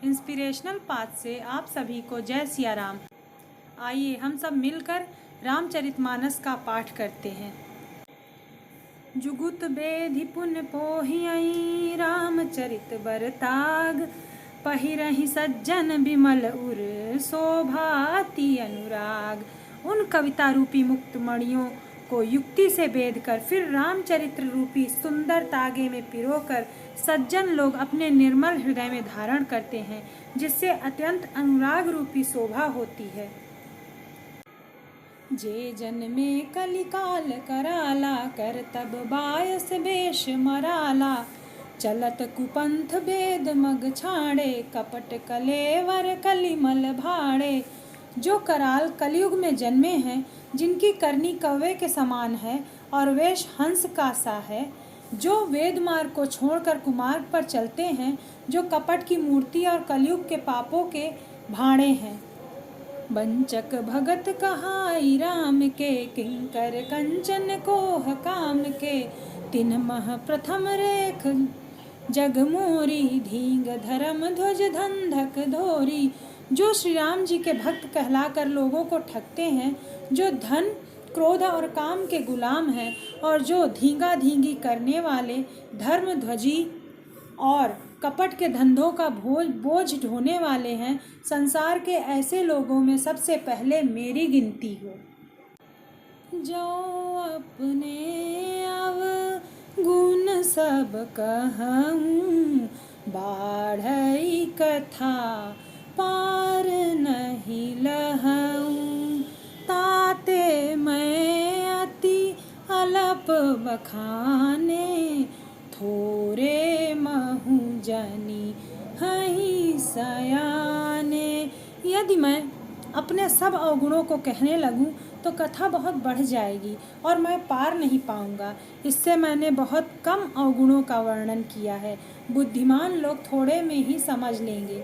Inspirational path से आप सभी को जय सिया राम। आइए हम सब मिलकर रामचरितमानस का पाठ करते हैं। जुगुत बेधि पुन पोहियई रामचरित बरताग, पहिरहि सज्जन बिमल उर शोभाति अनुराग। उन कविता रूपी मुक्त मणियों को युक्ति से बेध कर फिर रामचरित्र रूपी सुंदर तागे में पिरोकर सज्जन लोग अपने निर्मल हृदय में धारण करते हैं, जिससे अत्यंत अनुराग रूपी शोभा होती है। जे जन्मे कलिकाल कराला, कर तब बायस बेश मराला। चलत कुपंथ वेद मग छाड़े, कपट कलेवर कलिमल भाड़े। जो कराल कलयुग में जन्मे हैं, जिनकी करनी कौवे के समान है और वेश हंस का सा है, जो वेद मार्ग को छोड़कर कुमार्ग पर चलते हैं, जो कपट की मूर्ति और कलयुग के पापों के भाड़े हैं। बंचक भगत कहाई राम के, किंकर कंचन कोह काम के। तिन मह प्रथम रेख जग मोरी, धींग धर्म ध्वज धंधक धोरी। जो श्री राम जी के भक्त कहलाकर लोगों को ठगते हैं, जो धन क्रोध और काम के गुलाम हैं और जो धींगा धींगी करने वाले, धर्म ध्वजी और कपट के धंधों का बोझ ढोने वाले हैं, संसार के ऐसे लोगों में सबसे पहले मेरी गिनती हो। जो अपने अवगुण सब कहूँ, बाढ़ई कथा पार नहीं लहऊँ। ताते मैं अति अलप बखाने, थोरे महु जनी हई सयाने। यदि मैं अपने सब अवगुणों को कहने लगूं तो कथा बहुत बढ़ जाएगी और मैं पार नहीं पाऊंगा। इससे मैंने बहुत कम अवगुणों का वर्णन किया है। बुद्धिमान लोग थोड़े में ही समझ लेंगे।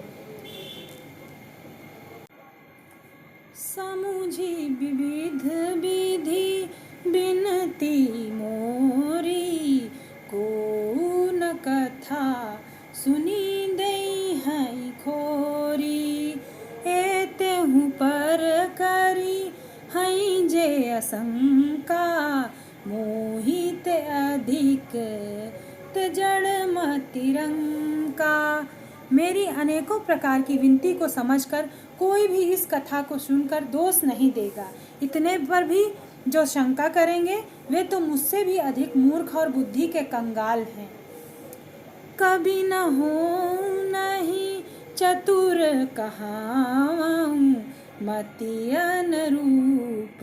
समुझी विविध विधि बिनती मोरी, को न कथा सुनी दई हई खोरी। एतेहु पर करी हई जे असंका, मोहित अधिक ते जड़ मतिरंका। मेरी अनेकों प्रकार की विनती को समझकर कोई भी इस कथा को सुनकर दोष नहीं देगा। इतने पर भी जो शंका करेंगे वे तो मुझसे भी अधिक मूर्ख और बुद्धि के कंगाल हैं। कभी न हो नहीं चतुर कहाऊँ, मति अनुरूप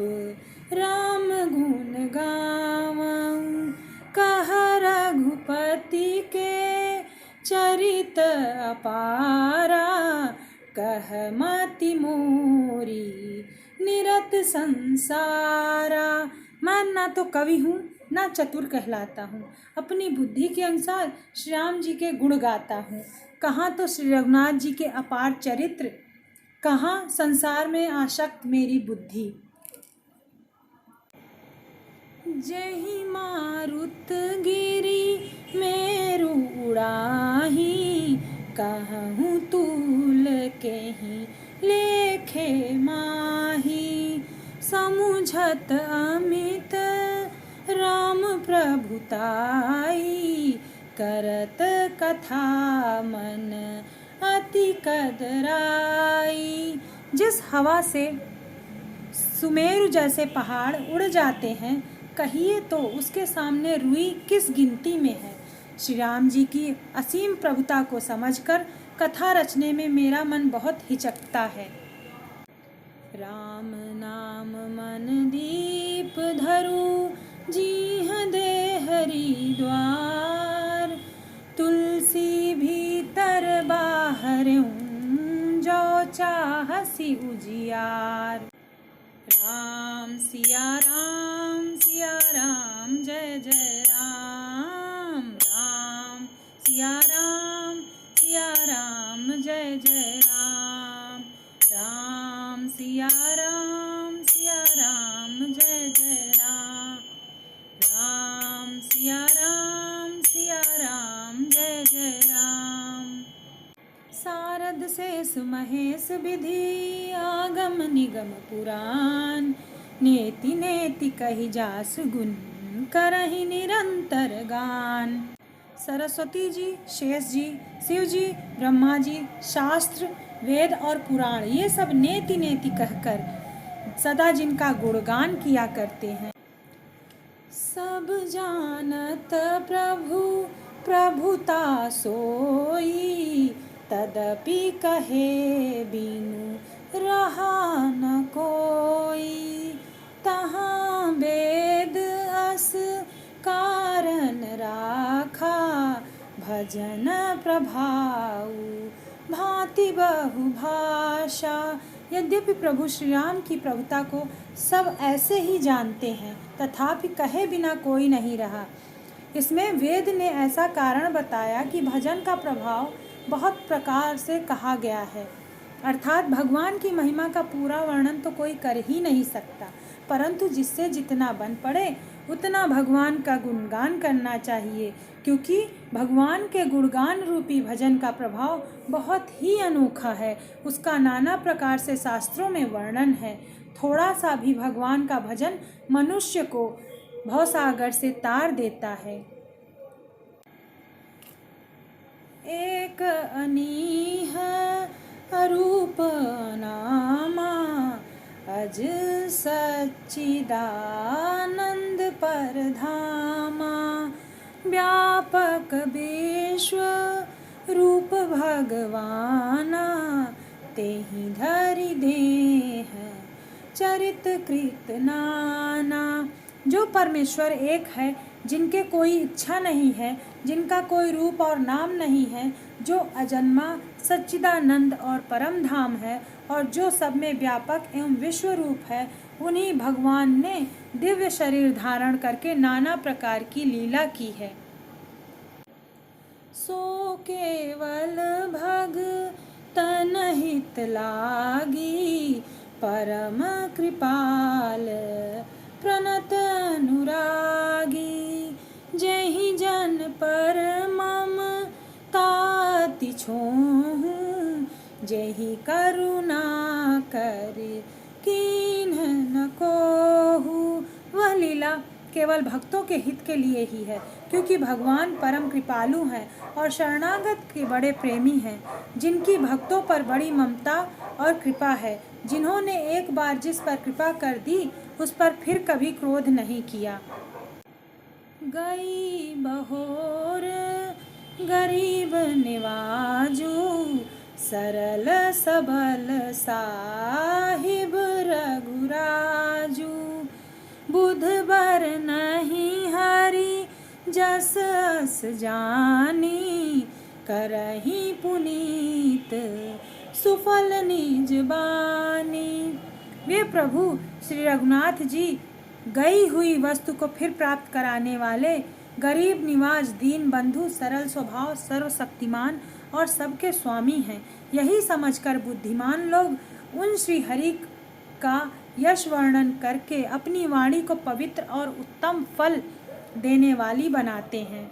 राम गुण गाऊँ। कह रघुपति के चरित अपारा, कह मति मोरी निरत संसारा। मैं ना तो कवि हूँ ना चतुर कहलाता हूँ, अपनी बुद्धि के अनुसार श्री राम जी के गुण गाता हूँ। कहाँ तो श्री रघुनाथ जी के अपार चरित्र, कहाँ संसार में आसक्त मेरी बुद्धि। जहि मारुत गिरि मेरु उड़ाही, कहूँ तूल केहि लेखे माही। समुझत अमित राम प्रभुताई, करत कथा मन अति कदराई। जिस हवा से सुमेरु जैसे पहाड़ उड़ जाते हैं, कहिए तो उसके सामने रुई किस गिनती में है। श्री राम जी की असीम प्रभुता को समझकर कथा रचने में मेरा मन बहुत हिचकता है। राम नाम मन दीप धरू, जीह दे हरिद्वार। तुलसी भीतर बाहर, जो चाहसी उजियार। राम सिया राम जय जय राम। राम सिया राम जय जय राम। राम सिया राम जय जय राम। राम सिया राम जय जय राम। सार नारद शेष महेश विधि आगम निगम पुराण नेति नेति कही जास गुण करहि निरंतर गान। सरस्वती जी, शेष जी, शिव जी, ब्रह्मा जी, शास्त्र, वेद और पुराण ये सब नेति नेति कहकर सदा जिनका गुणगान किया करते हैं। सब जानत प्रभु प्रभुता सोई तदपि कहे बिनु रहा न कोई। तहाँ वेद अस कारण राखा भजन प्रभाऊ भांति बहु भाषा। यद्यपि प्रभु श्री राम की प्रभुता को सब ऐसे ही जानते हैं तथापि कहे बिना कोई नहीं रहा। इसमें वेद ने ऐसा कारण बताया कि भजन का प्रभाव बहुत प्रकार से कहा गया है, अर्थात भगवान की महिमा का पूरा वर्णन तो कोई कर ही नहीं सकता, परंतु जिससे जितना बन पड़े उतना भगवान का गुणगान करना चाहिए, क्योंकि भगवान के गुणगान रूपी भजन का प्रभाव बहुत ही अनोखा है। उसका नाना प्रकार से शास्त्रों में वर्णन है। थोड़ा सा भी भगवान का भजन मनुष्य को भवसागर से तार देता है। एक अनीह रूप नामा अज सच्चिदानंद परधामा व्यापक विश्व रूप भगवाना तेहि धरि देह चरित कृत नाना। जो परमेश्वर एक है, जिनके कोई इच्छा नहीं है, जिनका कोई रूप और नाम नहीं है, जो अजन्मा सच्चिदानंद और परम धाम है और जो सब में व्यापक एवं विश्व रूप है, उन्हीं भगवान ने दिव्य शरीर धारण करके नाना प्रकार की लीला की है। सो केवल भगतन हित लागी परम कृपाल प्रणत अनुरागी। जेहि जन पर ममताति छोहु जेहि करुणा कर कीन्ह न कोहु। वह लीला केवल भक्तों के हित के लिए ही है, क्योंकि भगवान परम कृपालु हैं और शरणागत के बड़े प्रेमी हैं, जिनकी भक्तों पर बड़ी ममता और कृपा है, जिन्होंने एक बार जिस पर कृपा कर दी उस पर फिर कभी क्रोध नहीं किया। गई बहोर गरीब निवाजू सरल सबल साहिब रघुराजू। बुध बर नहीं हरि जस अस जानी करही पुनीत सुफल निज बानी। वे प्रभु श्री रघुनाथ जी गई हुई वस्तु को फिर प्राप्त कराने वाले, गरीब निवाज, दीन बंधु, सरल स्वभाव, सर्वशक्तिमान और सबके स्वामी हैं। यही समझकर बुद्धिमान लोग उन श्री हरि का यश वर्णन करके अपनी वाणी को पवित्र और उत्तम फल देने वाली बनाते हैं।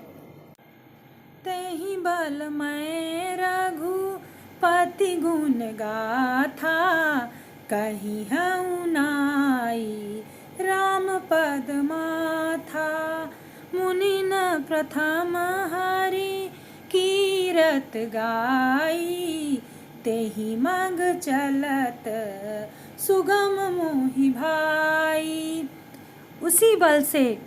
तेहि बल मैं रघुपति गुण गाथा कहीं हूँ नाई राम पद माथा। मुनि न प्रथम हरि कीरत गाई तेहि मग चलत सुगम मोहि भाई। उसी बल से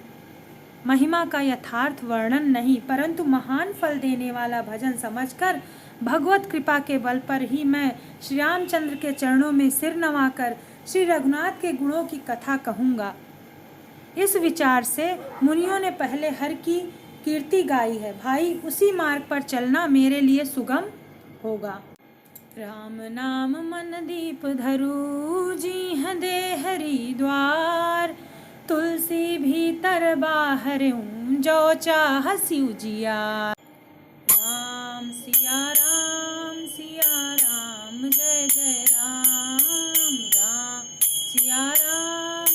महिमा का यथार्थ वर्णन नहीं, परंतु महान फल देने वाला भजन समझकर भगवत कृपा के बल पर ही मैं श्री रामचंद्र के चरणों में सिर नवाकर श्री रघुनाथ के गुणों की कथा कहूँगा। इस विचार से मुनियों ने पहले हर की कीर्ति गाई है। भाई, उसी मार्ग पर चलना मेरे लिए सुगम होगा। राम नाम मन दीप धरू जी दे हरि द्वार। तुलसी भीतर बाहर जो चाह सिउ जिया। राम सिया राम जय जय राम। राम सिया राम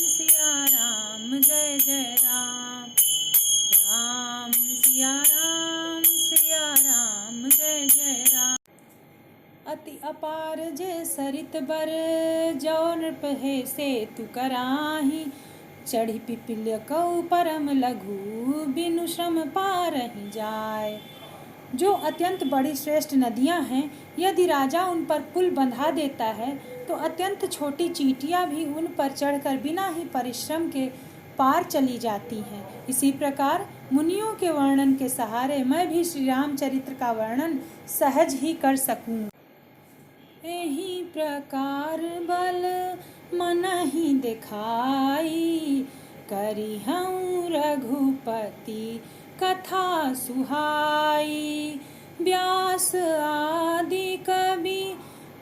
जय जय राम। राम सिया राम जय जय राम। अति अपार जे सरित बर, जो नृप हे सेतु कराही। चढ़ी पिपील्य कऊ परम लघु, बिनु श्रम पारहि जाय। जो अत्यंत बड़ी श्रेष्ठ नदियां हैं, यदि राजा उन पर पुल बंधा देता है तो अत्यंत छोटी चींटियां भी उन पर चढ़कर बिना ही परिश्रम के पार चली जाती हैं। इसी प्रकार मुनियों के वर्णन के सहारे मैं भी श्री रामचरित्र का वर्णन सहज ही कर सकूं। एही प्रकार बल मनहि दिखाई, करिहउँ रघुपति कथा सुहाई। व्यास आदि कवि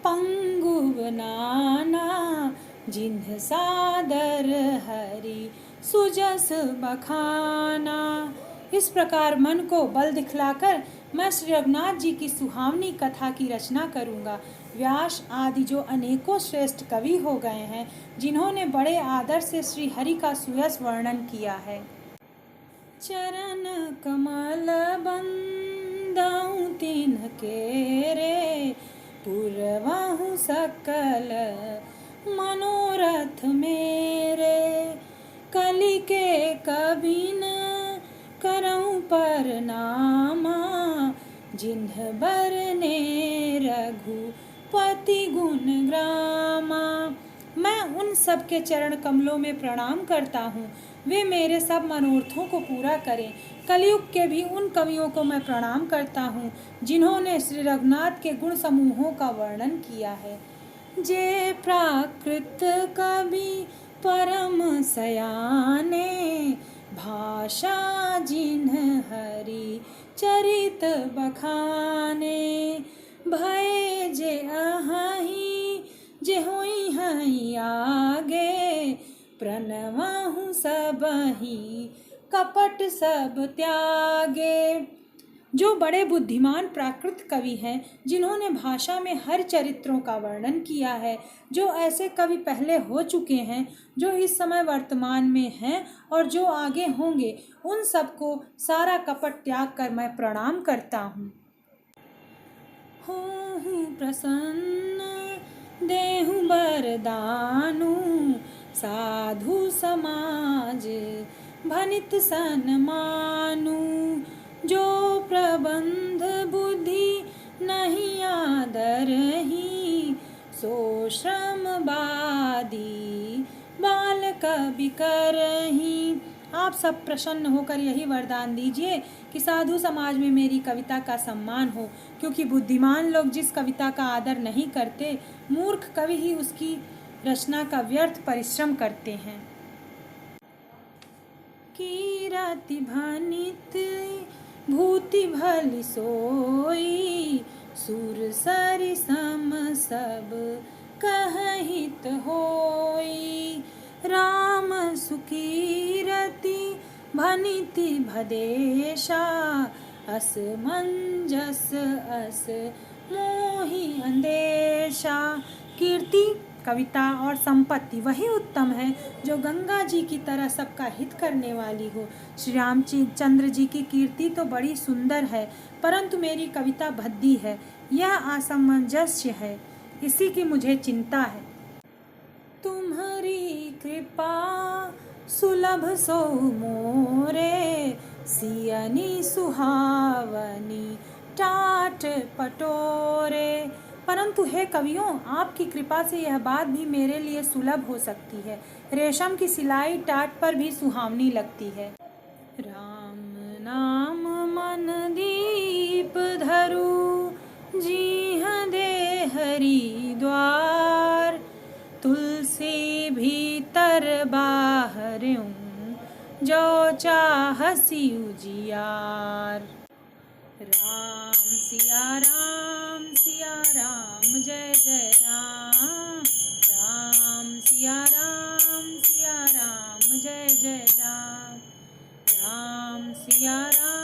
पंगुव नाना, जिन्ह सादर हरि सुजस बखाना। इस प्रकार मन को बल दिखलाकर मैं श्री रघुनाथ जी की सुहावनी कथा की रचना करूँगा। व्यास आदि जो अनेकों श्रेष्ठ कवि हो गए हैं, जिन्होंने बड़े आदर से श्री हरि का सुयस वर्णन किया है। चरण कमल बंदउ तिन्ह केरे, पुरवहु सकल मनोरथ मेरे। कलि के कबिन करऊँ परनामा, जिन्ह बरने रघुपति गुण ग्रामा। मैं उन सब के चरण कमलों में प्रणाम करता हूँ, वे मेरे सब मनोरथों को पूरा करें। कलयुग के भी उन कवियों को मैं प्रणाम करता हूँ, जिन्होंने श्री रघुनाथ के गुण समूहों का वर्णन किया है। जे प्राकृत कवि परम सयाने, भाषा जिन्ह हरि चरित बखाने। भय जे अहहि जे होई हई आगे, प्रणवहु सबहि कपट सब त्यागे। जो बड़े बुद्धिमान प्राकृत कवि हैं, जिन्होंने भाषा में हर चरित्रों का वर्णन किया है, जो ऐसे कवि पहले हो चुके हैं, जो इस समय वर्तमान में हैं और जो आगे होंगे, उन सबको सारा कपट त्याग कर मैं प्रणाम करता हूँ। होहु प्रसन्न देहु बरदानु, साधु समाज भनित सन्मानु। जो प्रबंध बुद्धि नहीं आदरहि, सो श्रम बादी बाल कवि करहि। आप सब प्रसन्न होकर यही वरदान दीजिए कि साधु समाज में मेरी कविता का सम्मान हो, क्योंकि बुद्धिमान लोग जिस कविता का आदर नहीं करते, मूर्ख कवि ही उसकी रचना का व्यर्थ परिश्रम करते हैं। कीरति भनित भूति भली सोई, सुर सरि सम सब कहहित होई। राम सुकीरति भनिति भदेशा, असमंजस अस मोहि अंदेशा। कीर्ति, कविता और संपत्ति वही उत्तम है जो गंगा जी की तरह सबका हित करने वाली हो। श्री रामचंद्र जी की कीर्ति तो बड़ी सुंदर है, परंतु मेरी कविता भद्दी है, यह असमंजस्य है, इसी की मुझे चिंता है। तुम्हारी कृपा सुलभ सो मोरे, सियनी सुहावनी टाट पटोरे। परंतु हे कवियों, आपकी कृपा से यह बात भी मेरे लिए सुलभ हो सकती है। रेशम की सिलाई टाट पर भी सुहावनी लगती है। राम नाम मन दीप धरु, जीह दे हरि द्वार। तुलसी भीतर बाहरऊँ, जो चाहसी उजियार। राम सिया राम जय जय राम। राम सिया राम जय जय राम। राम सिया राम